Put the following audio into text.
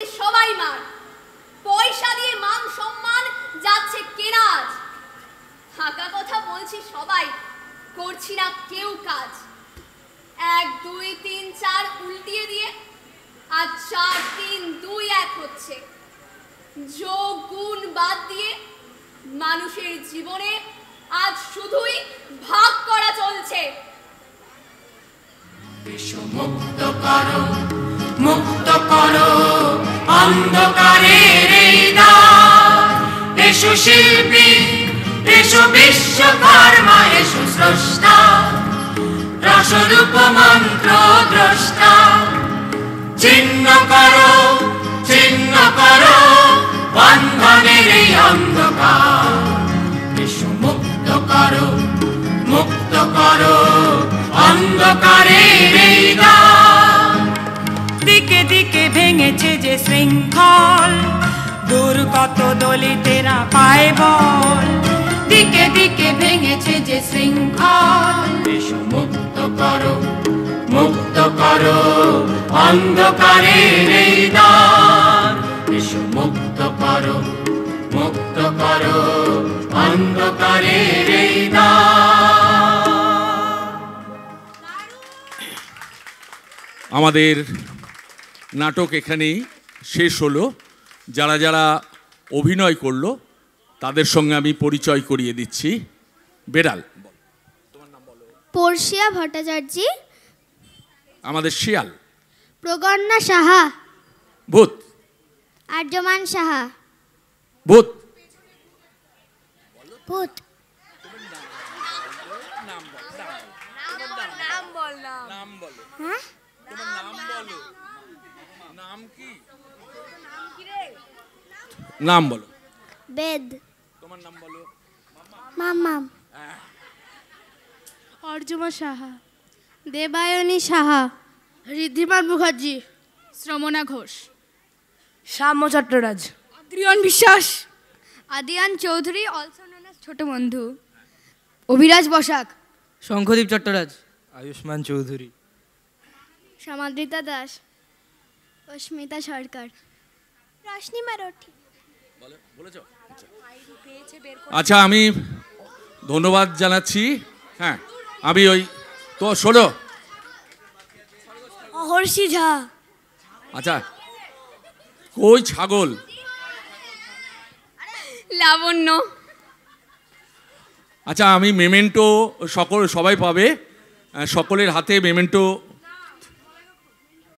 সবাই মার, পয়সা দিয়ে মান সম্মান যাচ্ছে কেনাজ। ফাঁকা কথা বলছি সবাই, করছি না কেউ কাজ। 1 2 3 4 উল্টিয়ে দিয়ে আজ 4 3 2 1 হচ্ছে। যোগ গুণ বাদ দিয়ে মানুষের জীবনে আজ শুধুই ভাগ করা চলছে। মুক্ত করো, মুক্ত করো অন্ধকারের এই দ্বার। এসো শিল্পী, এসো বিশ্বকর্মা, এসো স্রষ্টা, রসরূপ মন্ত্র দ্রষ্টা। চিহ্ন করো, চিহ্ন করো বন্ধনের এই অন্ধকার। এসো মুক্ত করো, মুক্ত করো অন্ধকারের এই দ্বার। দিকে দিকে ভেঙেছে যে শৃঙ্খল, দূর কত দলিতেরা পায় বল। দিকে দিকে ভেঙেছে যে শৃঙ্খল, এসো মুক্ত করো, মুক্ত করো অন্ধকারের এই দ্বার। এসো মুক্ত করো, মুক্ত করো অন্ধকারের এই দ্বার। আমাদের নাটক এখানেই শেষ হলো। যারা যারা অভিনয় করলো তাদের সঙ্গে আমি পরিচয় করিয়ে দিচ্ছি। বেড়াল, পর্ষিয়া ভট্টাচার্য, আমাদের শিয়াল, প্রগন্না সাহা, ভূত, আর্যমান সাহা, ভূত, ভূত, হ্যাঁ নাম বলো। বেদ, তোমার নাম বলো। মামাম, অর্জমা সাহা, দেবায়নী সাহা, ঋদ্ধিমান মুখার্জি, শ্রমণা ঘোষ, শ্যাম চট্টরাজ, আদ্রিয়ান বিশ্বাস, Adiyan Chowdhury, also known as ছোট বন্ধু, অভিরাজ বসাক, শঙ্খদীপ চট্টরাজ, আয়ুষ্মান চৌধুরী, সমাদৃতা দাস, অস্মিতা সরকার, রশ্মি মারঠি। আচ্ছা, আমি ধন্যবাদ জানাচ্ছি। হ্যাঁ, আমি ওই তো শোনো। অহর্ষি ঝা, আচ্ছা, কই ছাগল? লাবণ্য। আচ্ছা, আমি মেমেন্টো সবাই পাবে, সকলের হাতে মেমেন্টো